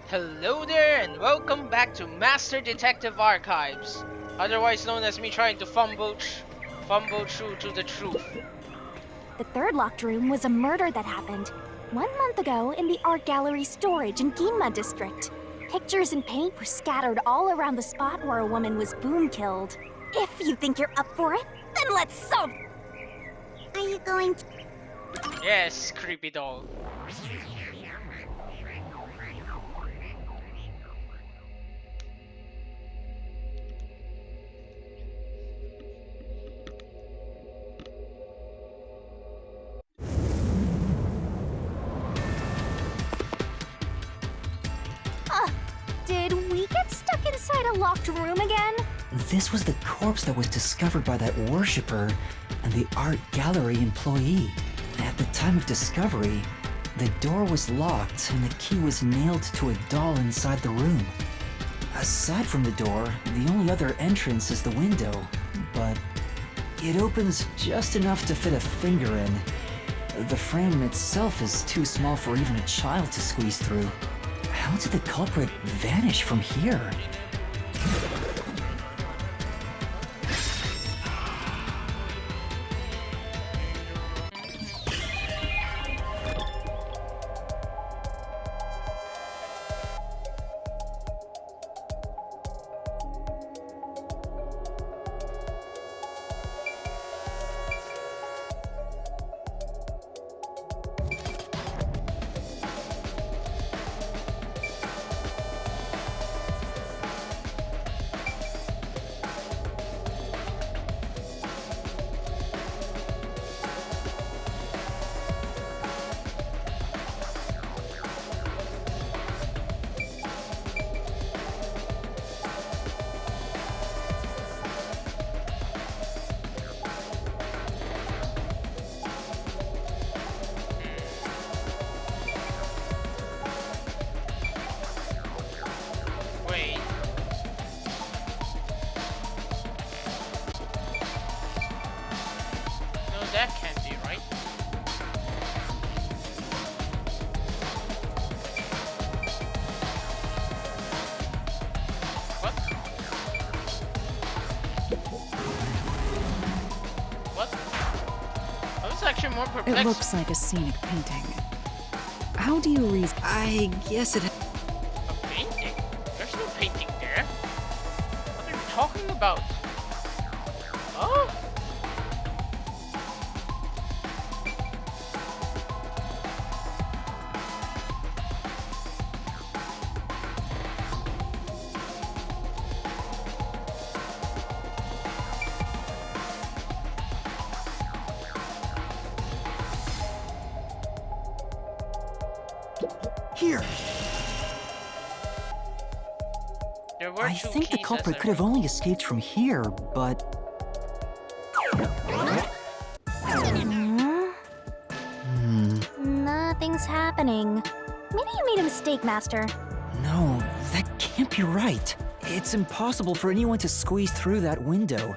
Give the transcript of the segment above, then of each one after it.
Hello there and welcome back to Master Detective Archives, otherwise known as me trying to fumble through to the truth. The third locked room was a murder that happened 1 month ago in the art gallery storage in Ginma district. Pictures and paint were scattered all around the spot where a woman was boom killed. If you think you're up for it, then let's solve. Are you going to... Yes, creepy doll. Did we get stuck inside a locked room again? This was the corpse that was discovered by that worshipper and the art gallery employee. At the time of discovery, the door was locked and the key was nailed to a doll inside the room. Aside from the door, the only other entrance is the window, but it opens just enough to fit a finger in. The frame itself is too small for even a child to squeeze through. How did the culprit vanish from here? Wait. No, that can't be right. What? What? I was actually more perplexed. It looks like a scenic painting. How do you reason? I guess it... A painting? There's no painting there. What are you talking about? Oh? Here! There were I two think the keys, culprit as I could have only escaped from here, but... Nothing's happening. Maybe you made a mistake, Master. No, that can't be right. It's impossible for anyone to squeeze through that window.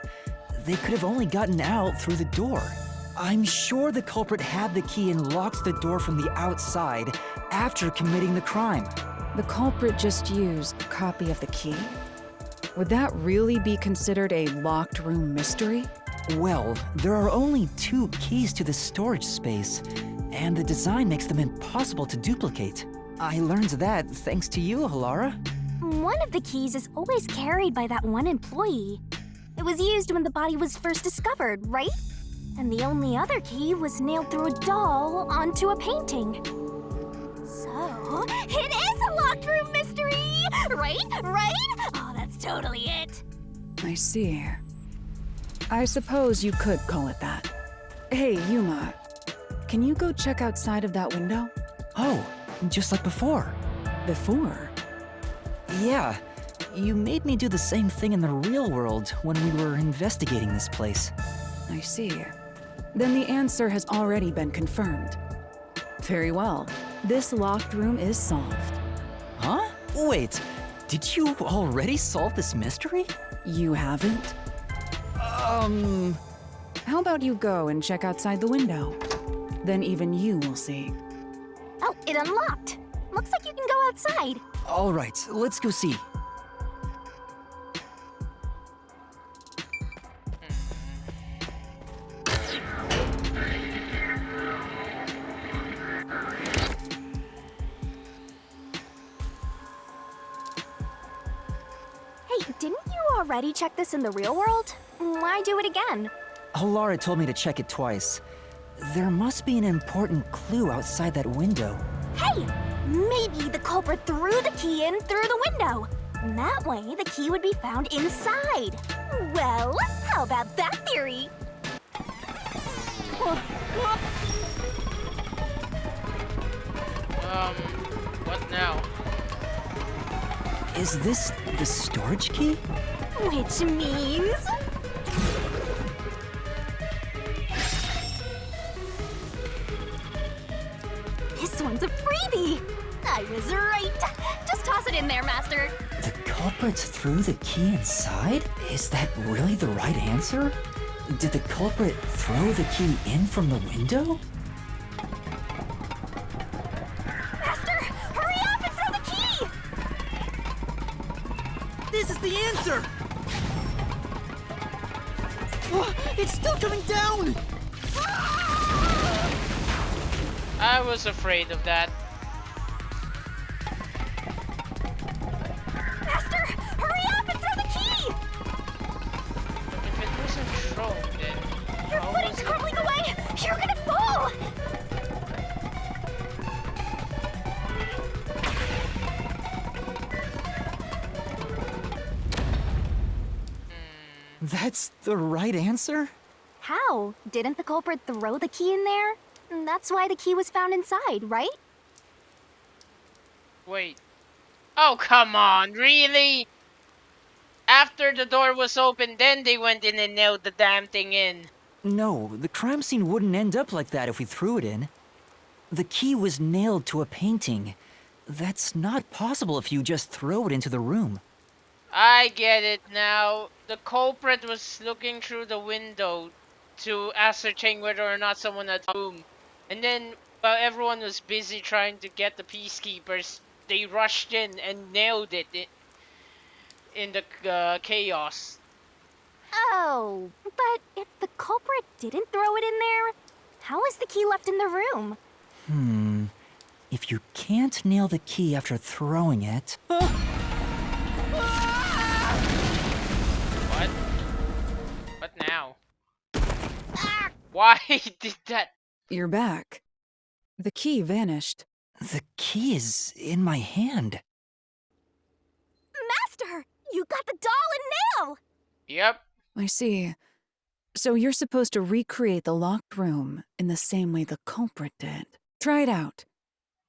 They could have only gotten out through the door. I'm sure the culprit had the key and locked the door from the outside after committing the crime. The culprit just used a copy of the key? Would that really be considered a locked room mystery? Well, there are only 2 keys to the storage space, and the design makes them impossible to duplicate. I learned that thanks to you, Halara. One of the keys is always carried by that one employee. It was used when the body was first discovered, right? And the only other key was nailed through a doll onto a painting. So, it is a locked room mystery! Right? Right? Oh, that's totally it. I see. I suppose you could call it that. Hey, Yuuma, can you go check outside of that window? Oh, just like before. Before? Yeah, you made me do the same thing in the real world when we were investigating this place. I see. Then the answer has already been confirmed. Very well. This locked room is solved. Huh? Wait, did you already solve this mystery? You haven't? How about you go and check outside the window? Then even you will see. Oh, it unlocked. Looks like you can go outside. All right, let's go see. Hey, didn't you already check this in the real world? Why do it again? Laura told me to check it twice. There must be an important clue outside that window. Hey! Maybe the culprit threw the key in through the window. That way, the key would be found inside. Well, how about that theory? What now? Is this the storage key? Which means... this one's a freebie! I was right! Just toss it in there, Master. The culprit threw the key inside? Is that really the right answer? Did the culprit throw the key in from the window? Master, hurry up and throw the key! This is the answer! Oh, it's still coming down! I was afraid of that. Master, hurry up and throw the key! If it wasn't thrown, then Your how footing's was it? crumbling away! You're gonna fall! That's the right answer? How? Didn't the culprit throw the key in there? That's why the key was found inside, right? Wait. Oh, come on, really? After the door was open, then they went in and nailed the damn thing in. No, the crime scene wouldn't end up like that if we threw it in. The key was nailed to a painting. That's not possible if you just throw it into the room. I get it now. The culprit was looking through the window to ascertain whether or not someone had the room. And then, while everyone was busy trying to get the peacekeepers, they rushed in and nailed it in the chaos. Oh, but if the culprit didn't throw it in there, how is the key left in the room? If you can't nail the key after throwing it... What? What now? Why did that? You're back. The key vanished. The key is in my hand. Master, you got the doll and nail! Yep. I see. So you're supposed to recreate the locked room in the same way the culprit did. Try it out.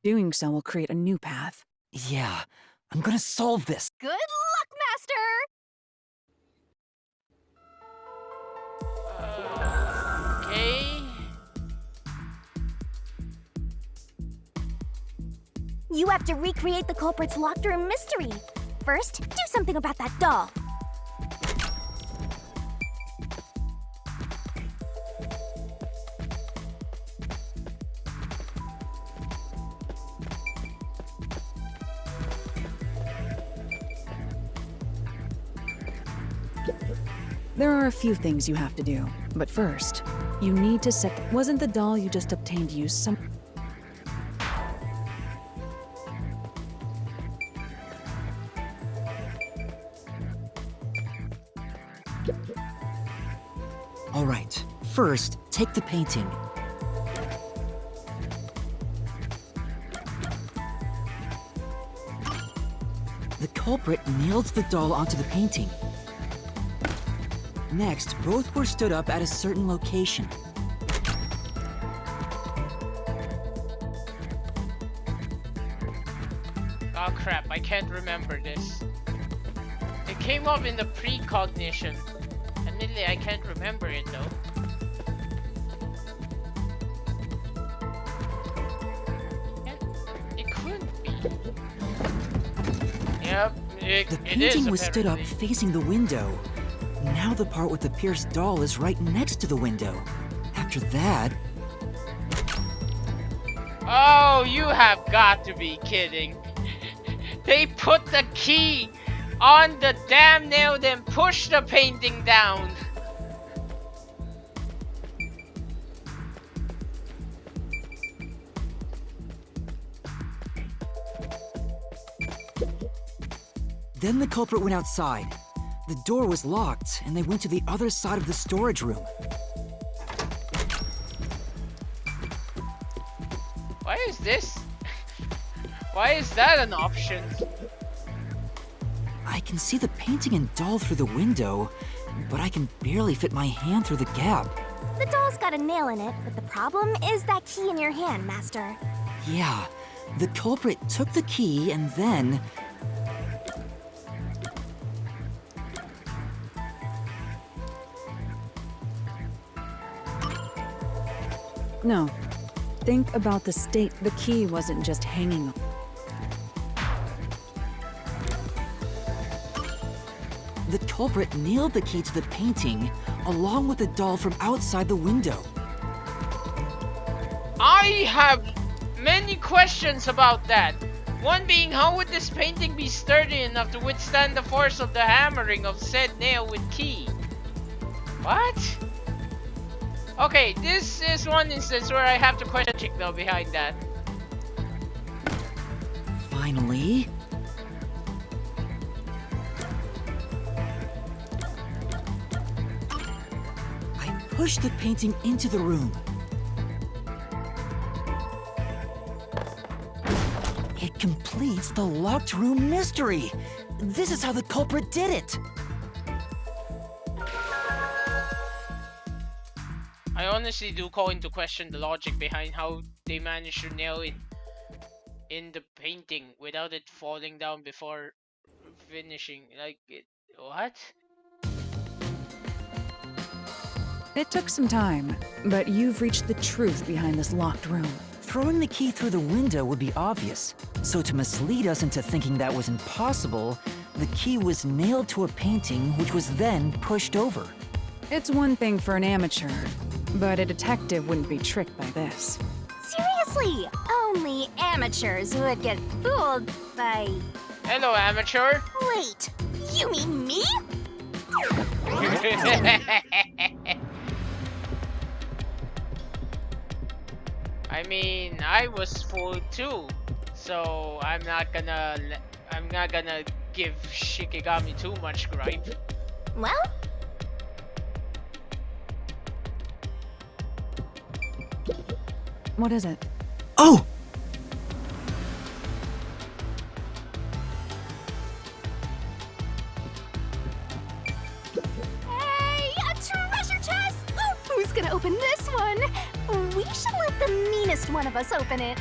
Doing so will create a new path. Yeah, I'm gonna solve this. Good luck, Master! Okay. You have to recreate the culprit's locked room mystery. First, do something about that doll. There are a few things you have to do, but first, you need to set... Wasn't the doll you just obtained use some... All right, first, take the painting. The culprit nailed the doll onto the painting. Next, both were stood up at a certain location. Oh crap, I can't remember this. It came up in the precognition. Admittedly, I can't remember it though. It couldn't be. Yep, The it is painting was stood up apparently. facing the window. Now the part with the pierced doll is right next to the window. After that, Oh, you have got to be kidding. They put the key on the damn nail, then push the painting down. Then the culprit went outside. The door was locked, and they went to the other side of the storage room. Why is this? Why is that an option? I can see the painting and doll through the window, but I can barely fit my hand through the gap. The doll's got a nail in it, but the problem is that key in your hand, Master. Yeah, the culprit took the key and then... No. Think about the state the key wasn't just hanging. The culprit nailed the key to the painting, along with the doll from outside the window. I have many questions about that. One being, how would this painting be sturdy enough to withstand the force of the hammering of said nail with key? What? Okay, this is one instance where I have to question chick though behind that. Finally... I pushed the painting into the room. It completes the locked room mystery. This is how the culprit did it. I honestly do call into question the logic behind how they managed to nail it in the painting without it falling down before finishing. Like, what? It took some time, but you've reached the truth behind this locked room. Throwing the key through the window would be obvious. So to mislead us into thinking that was impossible, the key was nailed to a painting which was then pushed over. It's one thing for an amateur, but a detective wouldn't be tricked by this. Seriously, only amateurs would get fooled by... Hello, amateur. Wait, you mean me? I mean, I was fooled too, so I'm not gonna give Shikigami too much gripe. Well, What is it? Oh! hey, a treasure chest! Who's gonna open this one? We should let the meanest one of us open it.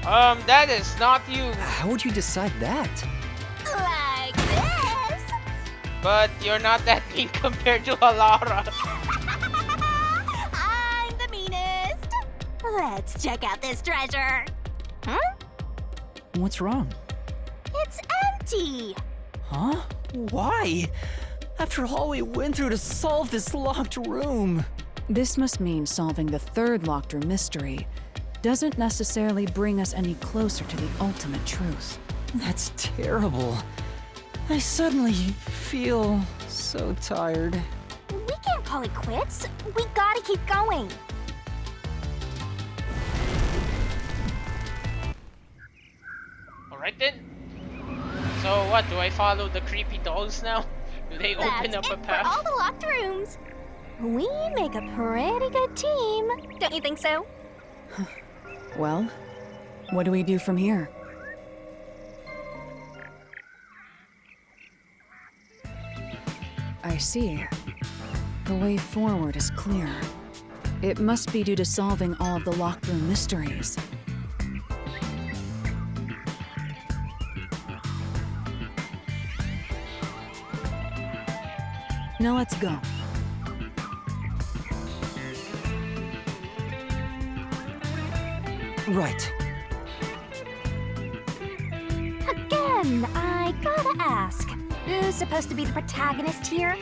That is not you. How would you decide that? Like this. But you're not that mean compared to Alara. I'm the meanest. Let's check out this treasure. Huh? What's wrong? It's empty. Huh? Why? After all we went through to solve this locked room. This must mean solving the third locked room mystery doesn't necessarily bring us any closer to the ultimate truth. That's terrible. I suddenly feel so tired. We can't call it quits. We gotta keep going. Alright then. So what, do I follow the creepy dolls now? Do they open That's up a it for all path? the locked rooms. We make a pretty good team. Don't you think so? Well, what do we do from here? I see. The way forward is clear. It must be due to solving all of the locked room mysteries. Now let's go. Right. Again, I gotta ask. Who's supposed to be the protagonist here?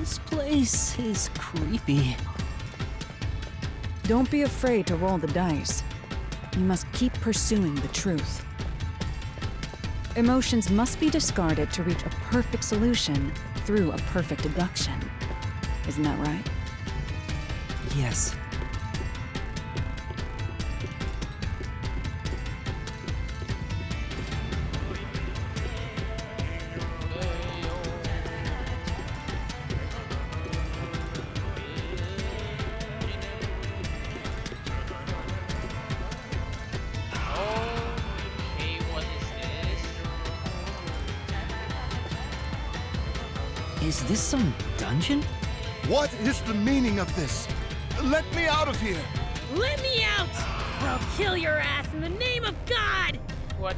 This place is creepy. Don't be afraid to roll the dice. You must keep pursuing the truth. Emotions must be discarded to reach a perfect solution through a perfect deduction. Isn't that right? Yes. Okay, what is this? Is this some dungeon? What is the meaning of this? Let me out of here! Let me out! Or I'll kill your ass in the name of God! What?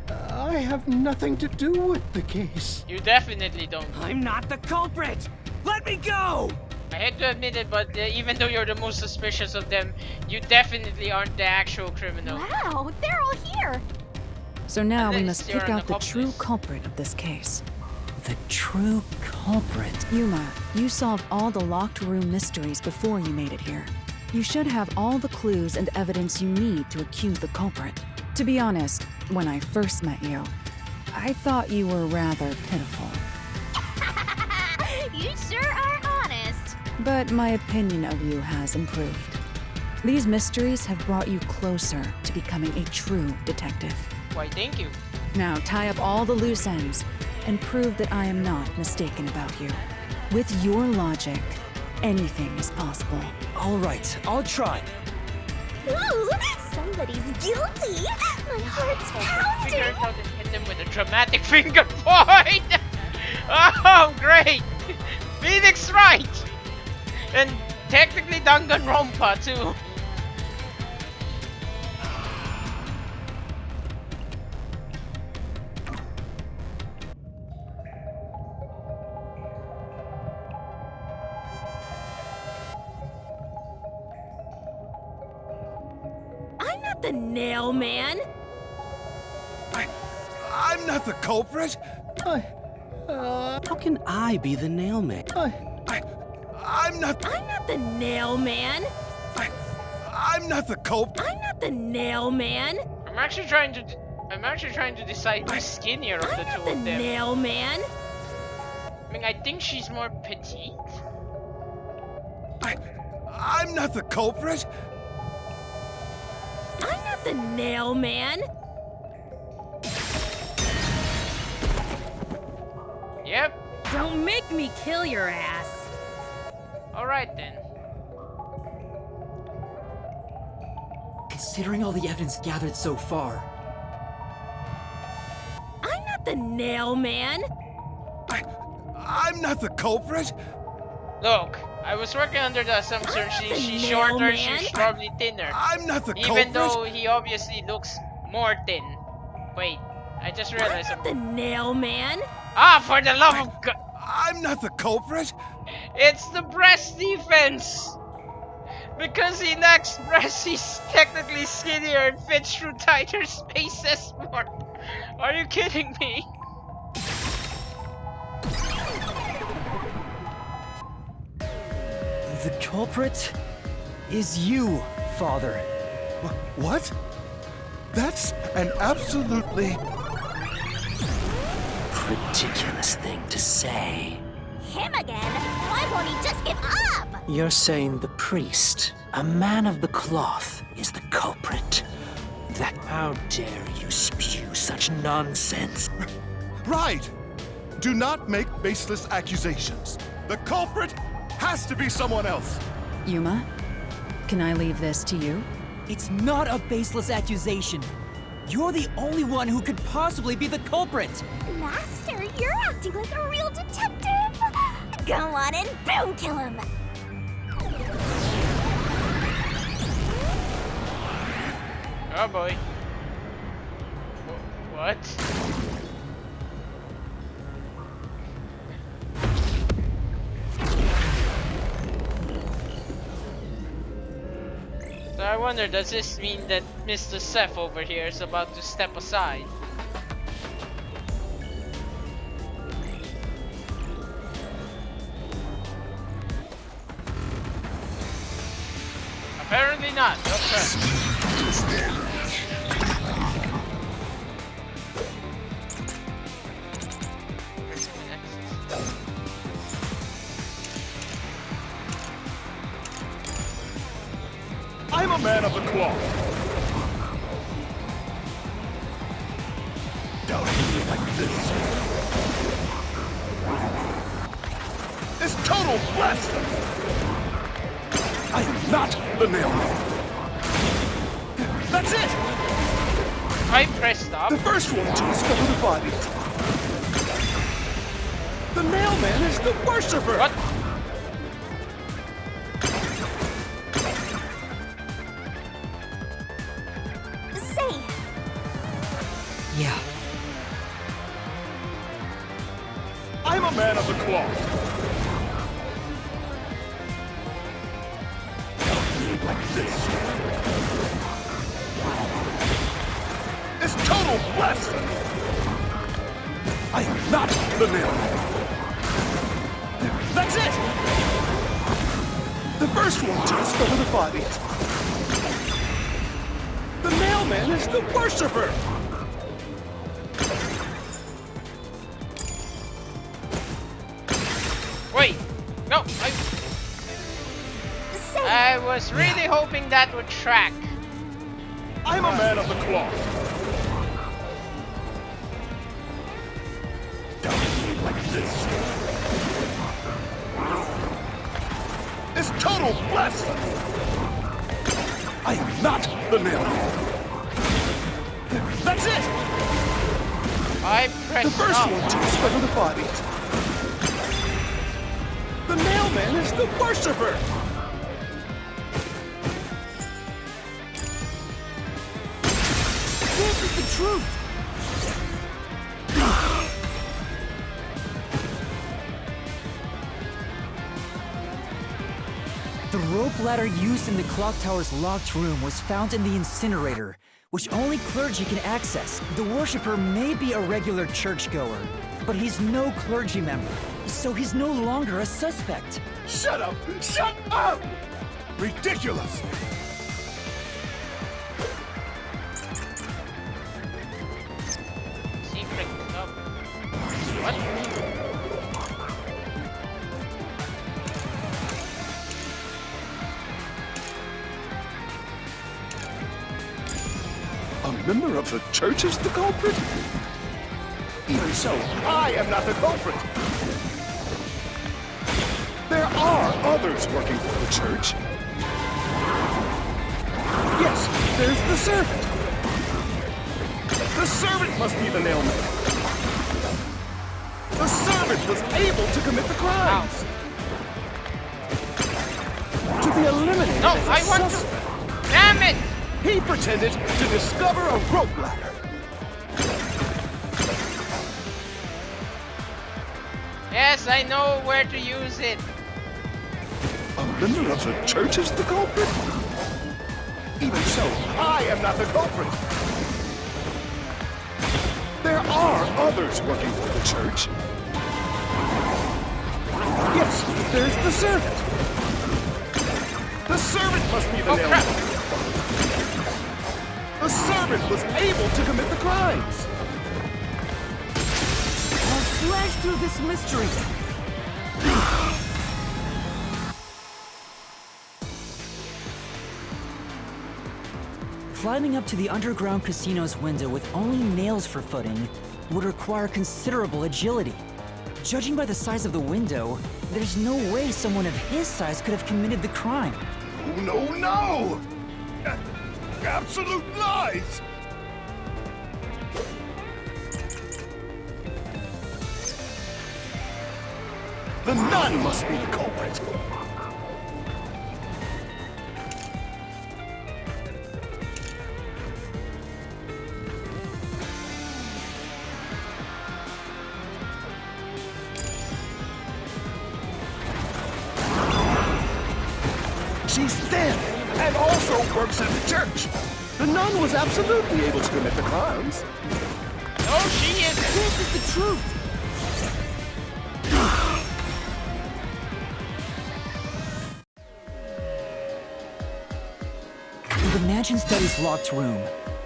I have nothing to do with the case. You definitely don't. I'm not the culprit! Let me go! I hate to admit it, but even though you're the most suspicious of them, you definitely aren't the actual criminal. Wow, they're all here. So now we Unless must you're pick an out the true accomplice. culprit of this case. The true culprit. Yuuma, you solved all the locked room mysteries before you made it here. You should have all the clues and evidence you need to accuse the culprit. To be honest, when I first met you, I thought you were rather pitiful. You sure are honest. But my opinion of you has improved. These mysteries have brought you closer to becoming a true detective. Why, thank you. Now tie up all the loose ends and prove that I am not mistaken about you. With your logic, anything is possible. All right, I'll try. Ooh, somebody's guilty. My heart's Figure pounding. out how to hit them with a dramatic finger point! Oh, great! Phoenix Wright! And technically Danganronpa too. I'm not the nail man! I'm not the culprit! How can I be the nail man? I'm not The nail man! I'm not the culprit! I'm not the nail man! I'm actually trying to decide who's skinnier of the I'm two not the of them. nail man! I mean, I think she's more petite. I'm not the culprit! I'm not the nail man! Yep. Don't make me kill your ass! Alright then. Considering all the evidence gathered so far, I'm not the nail man! I'm not the culprit! Look, I was working under the assumption the she's nail shorter, man. she's probably thinner. I'm not the Even culprit! though he obviously looks more thin. Wait, I just realized I'm not something. the nail man! Ah, for the love of God! I'm not the culprit! It's the breast defense! Because he lacks breasts, he's technically skinnier and fits through tighter spaces more. Are you kidding me? The culprit is you, Father. What? That's an absolutely... Ridiculous thing to say. Him again? Why won't he just give up? You're saying the priest, a man of the cloth, is the culprit. That how dare you spew such nonsense? Right! Do not make baseless accusations. The culprit has to be someone else. Yuuma, can I leave this to you? It's not a baseless accusation. You're the only one who could possibly be the culprit. Master, you're acting like a real detective. Go on and boom kill him. Oh boy. What? So I wonder, does this mean that Mr. Seth over here is about to step aside? Apparently not. Okay. I'm a man of the cloth. Down here like this. It's total blasphemy! I am not the nailman. That's it! I pressed stop. The first one to discover the bodies. The nailman is the worshiper! What? Say, Yeah, I'm a man of the cloth. Like this. It's total blasphemy! I am not the nailman. That's it! The first one to discover the bodies. The mailman is the worshiper! Wait. No, say, I was really hoping that would track. I'm a man of the cloth. Down here like this. It's total blasphemy! I am not the nailman. That's it! I The pressed first stop. one to discover the bodies. The mailman is the worshiper! This is the truth! The rope ladder used in the clock tower's locked room was found in the incinerator, which only clergy can access. The worshiper may be a regular churchgoer, but he's no clergy member, so he's no longer a suspect. Shut up! Shut up! Ridiculous! Secret stop. What? A member of the church is the culprit? Even so, I am not the culprit! There are others working for the church. Yes, there's the servant. The servant must be the nailman. The servant was able to commit the crimes. To be eliminated No, as a I want suspect. to. Damn it! He pretended to discover a rope ladder. Yes, I know where to use it. A member of the church is the culprit? Even so, I am not the culprit. There are others working for the church. Yes, there's the servant. The servant must be the Oh, nailman. crap. The servant was able to commit the crimes. I'll slash through this mystery! Climbing up to the underground casino's window with only nails for footing would require considerable agility. Judging by the size of the window, there's no way someone of his size could have committed the crime. No, no! Absolute lies! The nun must be the culprit. She's thin and also works at the church. The nun was absolutely able to commit the crimes. No, she is. This is the truth! the Mansion Studies locked room,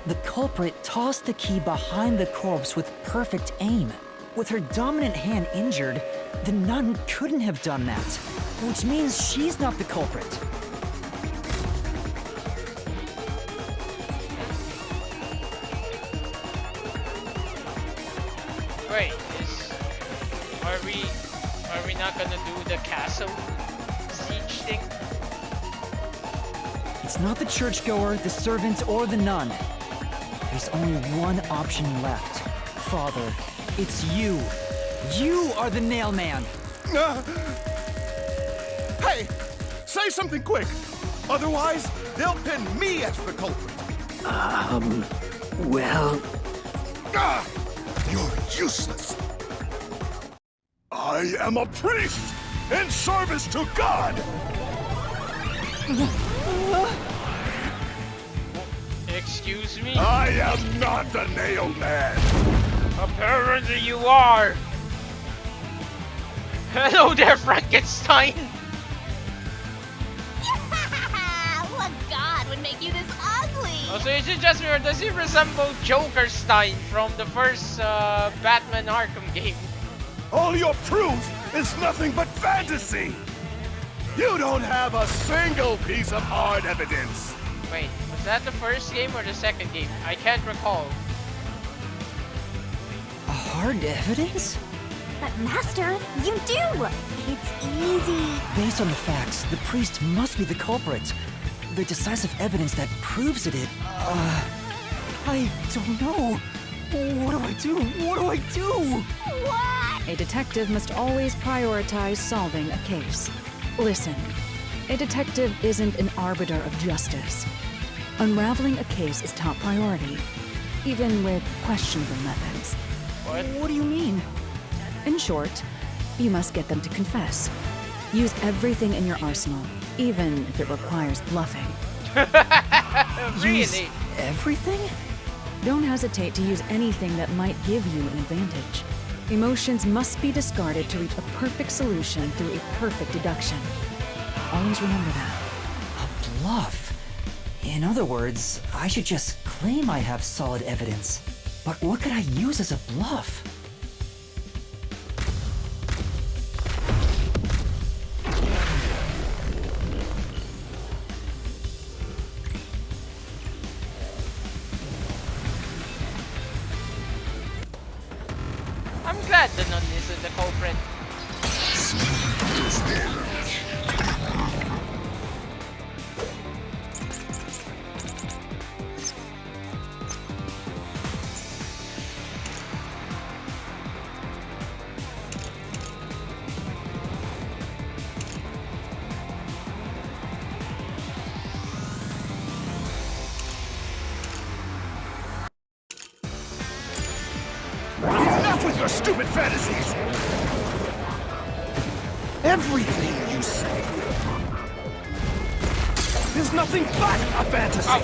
the culprit tossed the key behind the corpse with perfect aim. With her dominant hand injured, the nun couldn't have done that, which means she's not the culprit. Wait, are we not gonna do the castle siege thing? It's not the churchgoer, the servant, or the nun. There's only one option left. Father, it's you. You are the nail man. Hey, say something quick. Otherwise, they'll pin me as the culprit. Well, You're useless. I am a priest in service to God. Excuse me? I am not the nail man. Apparently you are! Hello there, Frankenstein! What god would make you this ugly? Oh, so is it just me, or does he resemble Jokerstein from the first Batman Arkham game? All your proof is nothing but fantasy. You don't have a single piece of hard evidence. Wait, was that the first game or the second game? I can't recall. Hard evidence? But Master, you do! It's easy. Based on the facts, the priest must be the culprit. The decisive evidence that proves it, I don't know. What do I do? What do I do? What? A detective must always prioritize solving a case. Listen, a detective isn't an arbiter of justice. Unraveling a case is top priority, even with questionable methods. What do you mean? In short, you must get them to confess. Use everything in your arsenal, even if it requires bluffing. Use Really? everything? Don't hesitate to use anything that might give you an advantage. Emotions must be discarded to reach a perfect solution through a perfect deduction. Always remember that. A bluff? In other words, I should just claim I have solid evidence. But what could I use as a bluff? I'm glad the nun isn't the culprit. Enough with your stupid fantasies. Everything you say is nothing but a fantasy.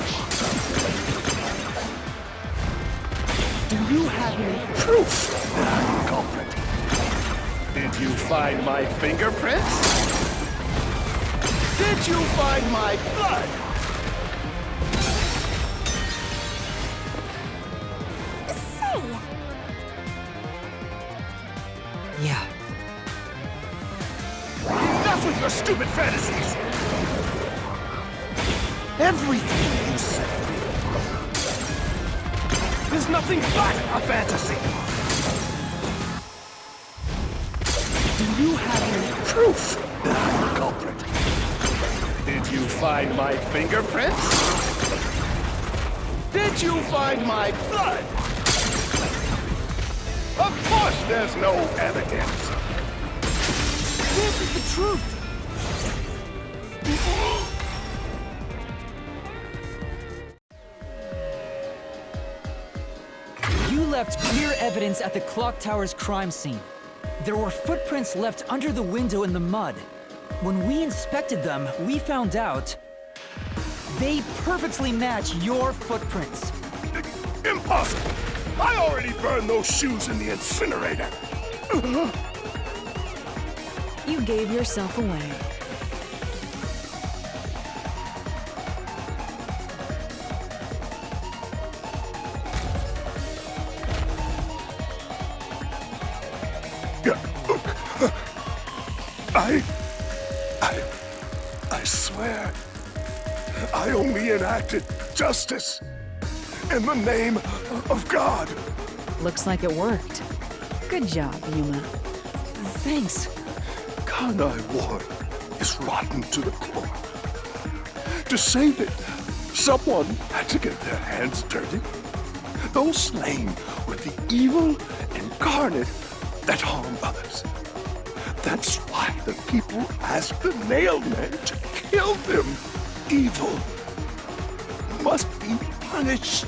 Do you have any proof that I'm the culprit? Did you find my fingerprints? Did you find my blood? Say, Yeah. Enough with your stupid fantasies. Everything you say is nothing but a fantasy. Do you have any proof that I'm the culprit? Did you find my fingerprints? Did you find my blood? Of course there's no evidence. This is the truth! You left clear evidence at the clock tower's crime scene. There were footprints left under the window in the mud. When we inspected them, we found out they perfectly match your footprints. Impossible! I already burned those shoes in the incinerator. You gave yourself away. I swear, I only enacted justice in the name of God. Looks like it worked. Good job, Yuuma. Thanks. Kanai Ward is rotten to the core. To save it, someone had to get their hands dirty. Those slain were the evil incarnate that harm others. That's why the people asked the nailman to kill them. Evil must be punished.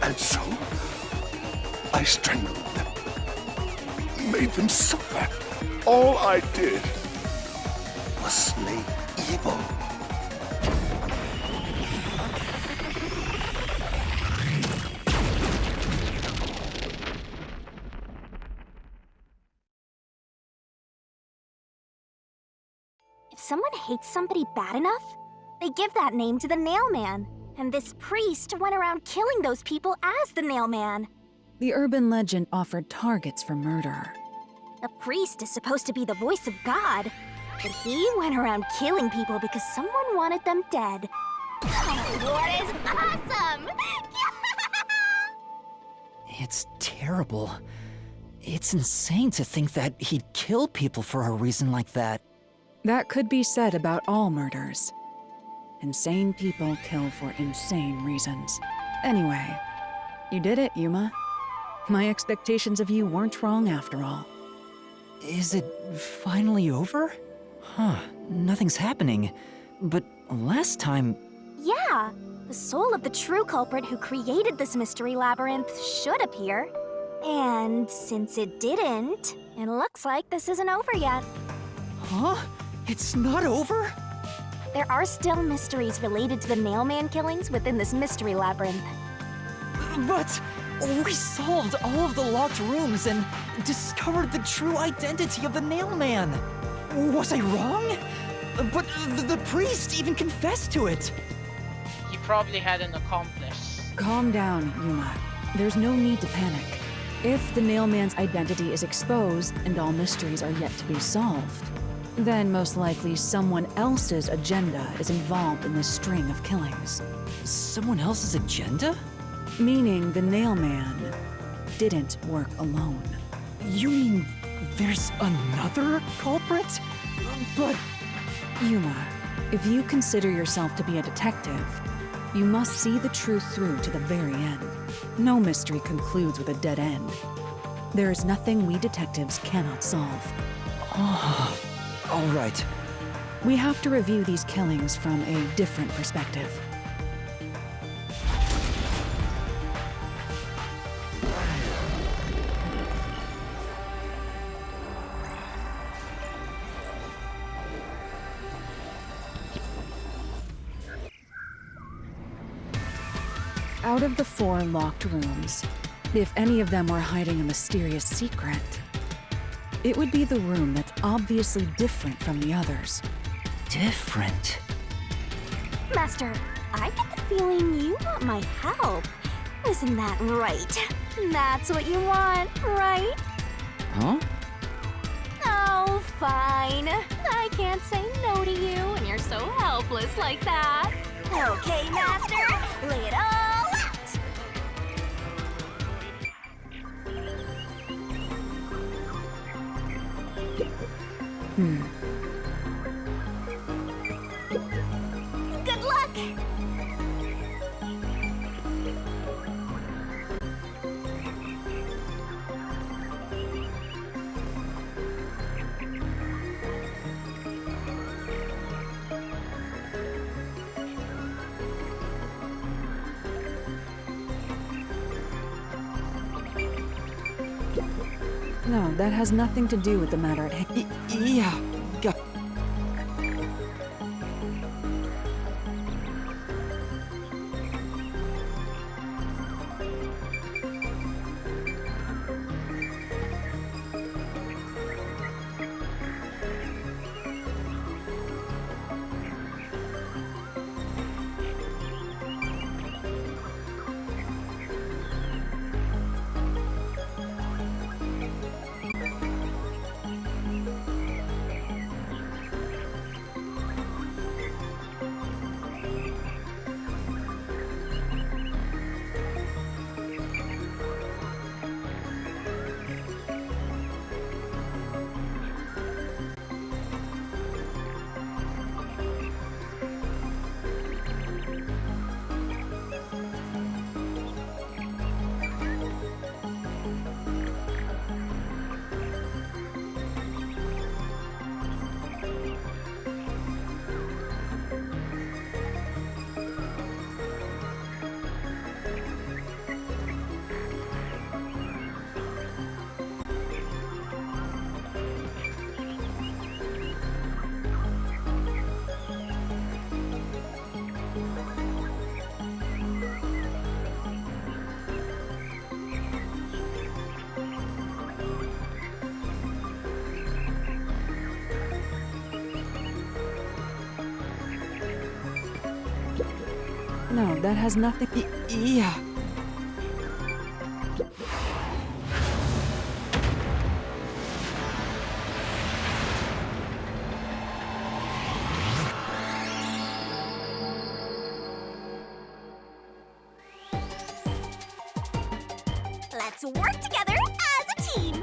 And so, I strangled them, made them suffer. All I did was slay evil. If someone hates somebody bad enough, they give that name to the Nailman. And this priest went around killing those people as the Nailman. The urban legend offered targets for murder. The priest is supposed to be the voice of God, but he went around killing people because someone wanted them dead. What is awesome! It's terrible. It's insane to think that he'd kill people for a reason like that. That could be said about all murders. Insane people kill for insane reasons. Anyway, you did it, Yuuma. My expectations of you weren't wrong after all. Is it finally over? Huh, nothing's happening. But last time... Yeah, the soul of the true culprit who created this mystery labyrinth should appear. And since it didn't, it looks like this isn't over yet. Huh? It's not over? There are still mysteries related to the Nailman killings within this mystery labyrinth. But we solved all of the locked rooms and discovered the true identity of the Nailman. Was I wrong? But the priest even confessed to it. He probably had an accomplice. Calm down, Yuuma. There's no need to panic. If the Nailman's identity is exposed and all mysteries are yet to be solved, then most likely someone else's agenda is involved in this string of killings. Someone else's agenda? Meaning the Nailman didn't work alone. You mean there's another culprit? But... Yuuma, if you consider yourself to be a detective, you must see the truth through to the very end. No mystery concludes with a dead end. There is nothing we detectives cannot solve. Oh, all right. We have to review these killings from a different perspective. Out of the 4 locked rooms, if any of them were hiding a mysterious secret, it would be the room that's obviously different from the others. Different? Master, I get the feeling you want my help. Isn't that right? That's what you want, right? Huh? Oh, fine. I can't say no to you when you're so helpless like that. Okay, Master, lay it all out. Good luck! No, that has nothing to do with the matter at hand. Yeah, got... No, that has nothing. Yeah. Let's work together as a team.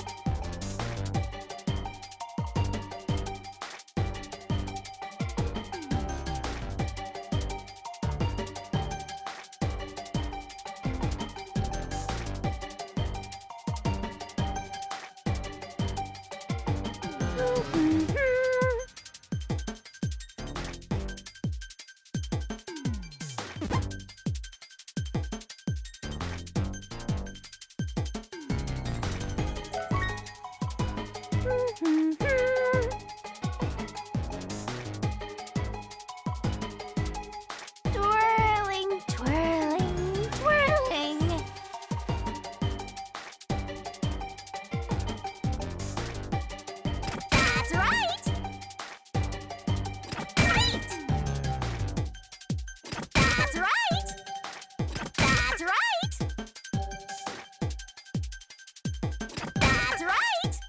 Twirling, twirling, twirling. That's right. Great. That's right. That's right. That's right.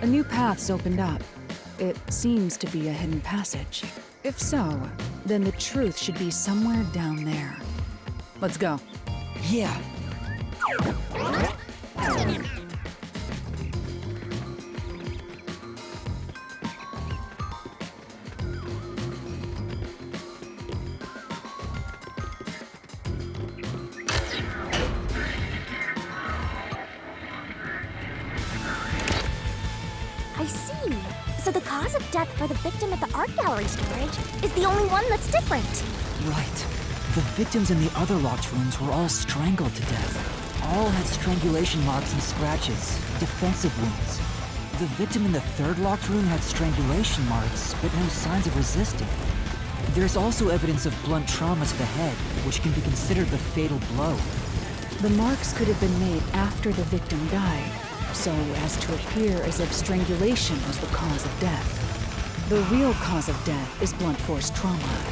A new path's opened up. It seems to be a hidden passage. If so, then the truth should be somewhere down there. Let's go. Yeah. I see. So the cause of death for the victim at the art gallery storage is the only one that's different. Right. The victims in the other locked rooms were all strangled to death. All had strangulation marks and scratches, defensive wounds. The victim in the third locked room had strangulation marks, but no signs of resisting. There's also evidence of blunt trauma to the head, which can be considered the fatal blow. The marks could have been made after the victim died, so as to appear as if strangulation was the cause of death. The real cause of death is blunt force trauma.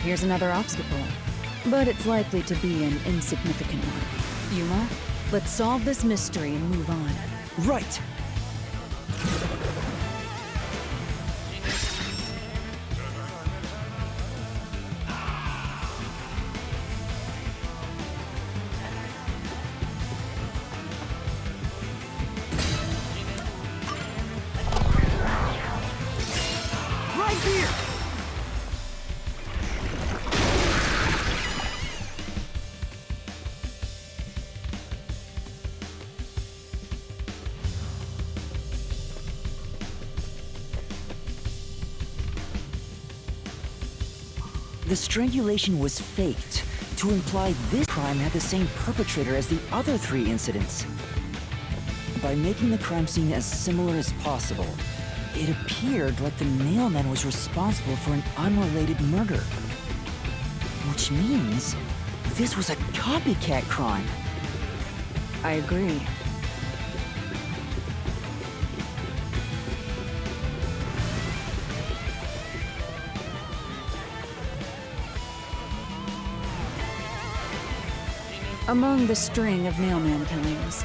Here's another obstacle, but it's likely to be an insignificant one. Yuuma, let's solve this mystery and move on. Right. Right here. The strangulation was faked to imply this crime had the same perpetrator as the other 3 incidents. By making the crime scene as similar as possible, it appeared like the mailman was responsible for an unrelated murder. Which means this was a copycat crime. I agree. Among the string of mailman killings,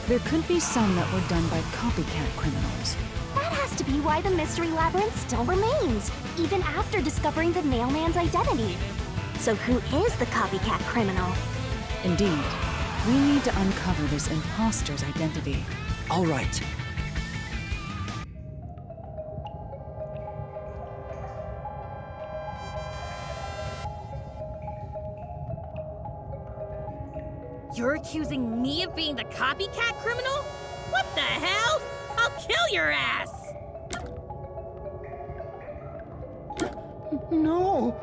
there could be some that were done by copycat criminals. That has to be why the mystery labyrinth still remains, even after discovering the mailman's identity. So who is the copycat criminal? Indeed, we need to uncover this imposter's identity. All right. You're accusing me of being the copycat criminal? What the hell? I'll kill your ass! No.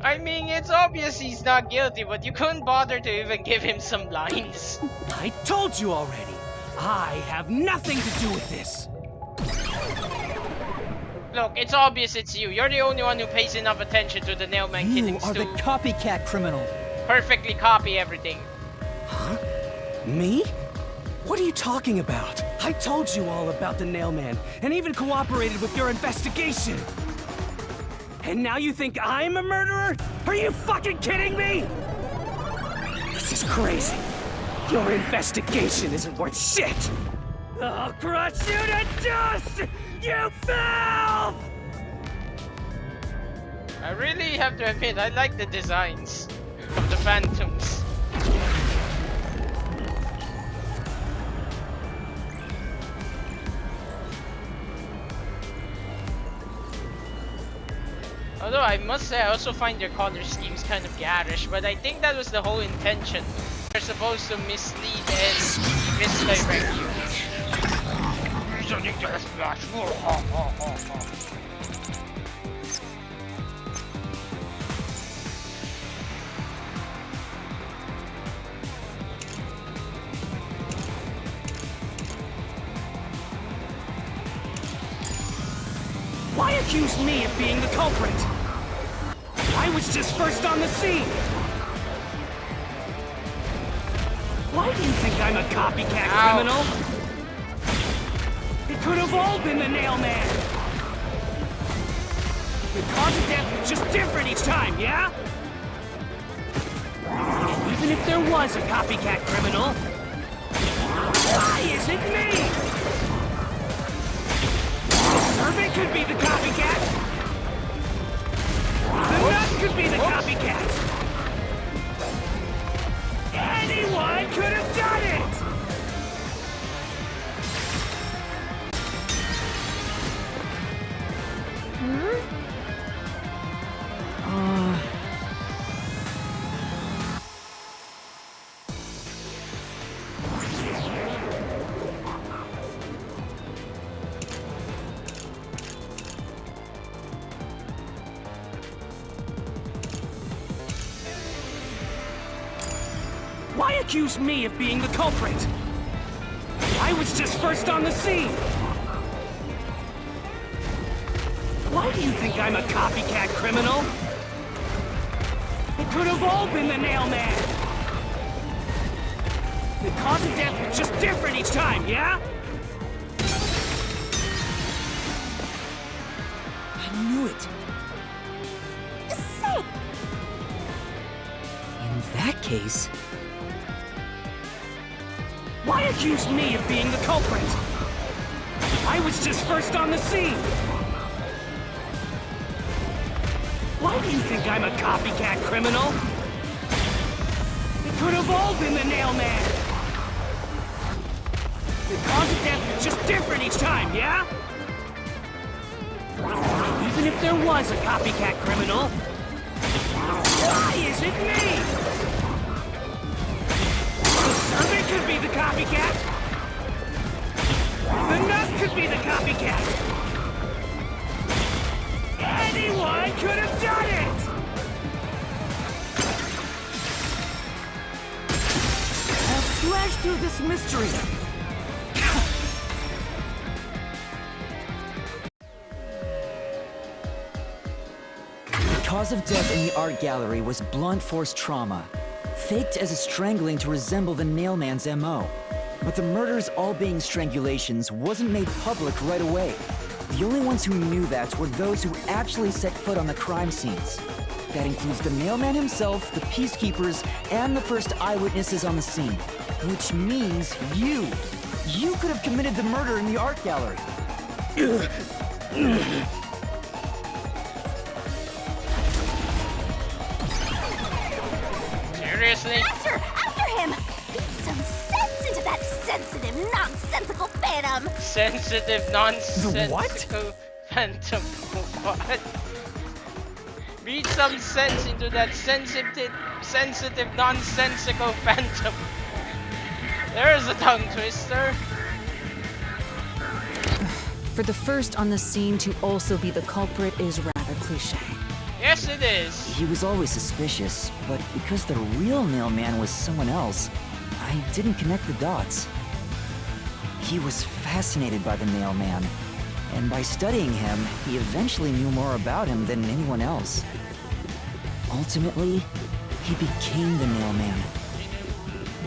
I mean, it's obvious he's not guilty, but you couldn't bother to even give him some lines. I told you already. I have nothing to do with this. Look, it's obvious it's you. You're the only one who pays enough attention to the Nailman You killings are the to copycat criminal. perfectly copy everything. Huh? Me? What are you talking about? I told you all about the Nailman, and even cooperated with your investigation. And now you think I'm a murderer? Are you fucking kidding me? This is crazy. Your investigation isn't worth shit. I'll crush you to dust, you filth! I really have to admit, I like the designs of the phantoms. Although I must say, I also find their color schemes kind of garish, but I think that was the whole intention. They're supposed to mislead and misdirect you. Why accuse me of being the culprit? I was just first on the scene. Why do you think I'm a copycat criminal? It could have all been the Nailman. The cause of death was just different each time, yeah? And even if there was a copycat criminal, why is it me? The servant could be the copycat. The nut could be the copycat. Anyone could have done it! Why accuse me of being the culprit? I was just first on the scene. Why do you think I'm a copycat criminal? It could have all been the Nailman. The cause of death was just different each time, yeah? I knew it. Sick! In that case, Why accuse me of being the culprit? I was just first on the scene. Why do you think I'm a copycat criminal? It could have all been the Nailman. The cause of death was just different each time, yeah? Even if there was a copycat criminal, why is it me? The servant could be the copycat. The nut could be the copycat. Anyone could have done it! I'll slash through this mystery. the cause of death in the art gallery was blunt force trauma, faked as a strangling to resemble the Nailman's MO. But the murders all being strangulations wasn't made public right away. The only ones who knew that were those who actually set foot on the crime scenes. That includes the Nailman himself, the peacekeepers, and the first eyewitnesses on the scene. Which means you! You could have committed the murder in the art gallery. Seriously? Master, after him! Beat some sense into that sensitive, nonsensical phantom! Sensitive, nonsensical phantom. What? Read some sense into that sensitive, nonsensical phantom. There's a tongue twister. For the first on the scene to also be the culprit is rather cliche. Yes, it is. He was always suspicious, but because the real mailman was someone else, I didn't connect the dots. He was fascinated by the mailman, and by studying him, he eventually knew more about him than anyone else. Ultimately, he became the mailman.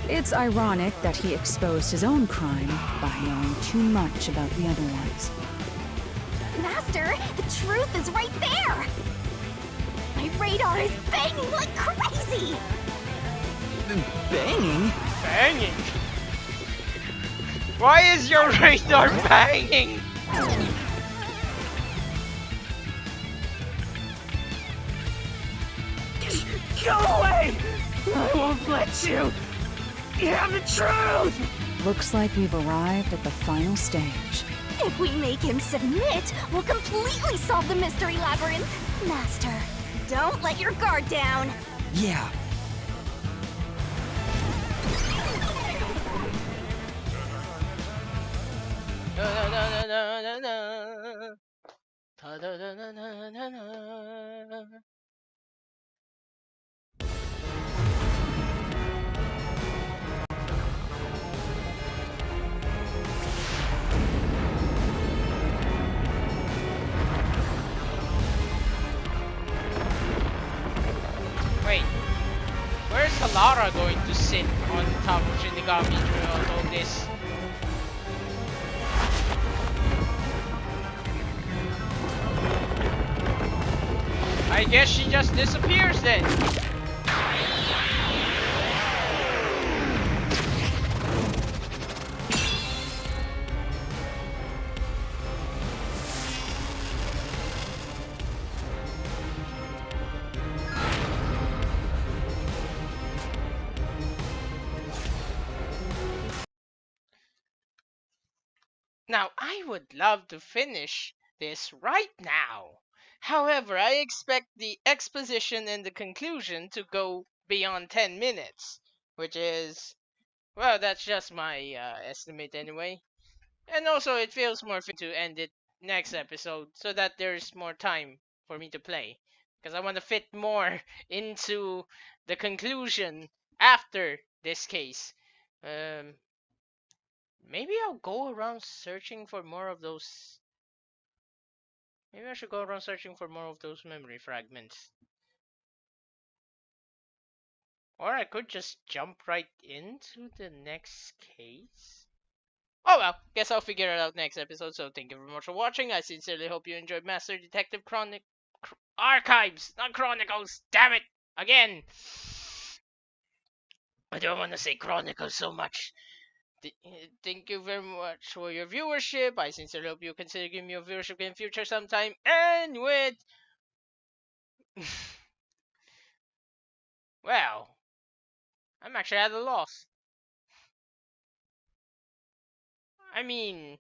It's ironic that he exposed his own crime by knowing too much about the other ones. Master, the truth is right there! My radar is banging like crazy! Banging? Banging? Why is your radar banging? Go away! I won't let you! You have the truth! Looks like we've arrived at the final stage. If we make him submit, we'll completely solve the mystery labyrinth. Master, don't let your guard down. Yeah. Wait, where's Halara going to sit on top of Shinigami throughout all this? I guess she just disappears then. Now, I would love to finish this right now. However, I expect the exposition and the conclusion to go beyond 10 minutes, which is, well, that's just my estimate anyway. And also, it feels more fitting to end it next episode so that there's more time for me to play. Because I want to fit more into the conclusion after this case. Maybe I'll go around searching for more of those. Maybe I should go around searching for more of those memory fragments. Or I could just jump right into the next case. Oh well, guess I'll figure it out next episode. So thank you very much for watching. I sincerely hope you enjoyed Master Detective Archives, not Chronicles. Damn it! Again. I don't want to say Chronicles so much. Thank you very much for your viewership. I sincerely hope you consider giving me your viewership in future sometime. And with well, I'm actually at a loss. I mean,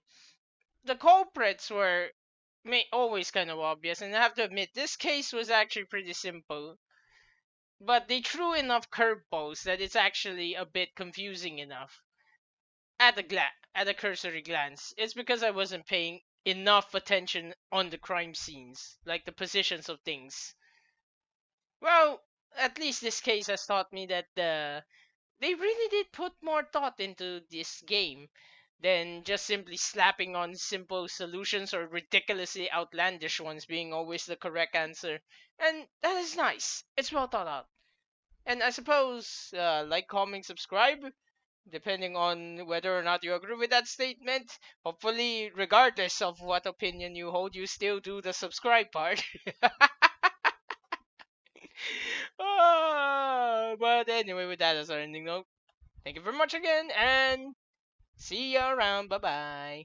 the culprits were always kind of obvious, and I have to admit, this case was actually pretty simple. But they threw enough curveballs that it's actually a bit confusing enough at a cursory glance. It's because I wasn't paying enough attention on the crime scenes, like the positions of things. Well, at least this case has taught me that they really did put more thought into this game than just simply slapping on simple solutions or ridiculously outlandish ones being always the correct answer. And that is nice. It's well thought out. And I suppose, like, comment, subscribe, depending on whether or not you agree with that statement. Hopefully, regardless of what opinion you hold, you still do the subscribe part. But anyway, with that as our ending note, thank you very much again, and see you around. Bye bye.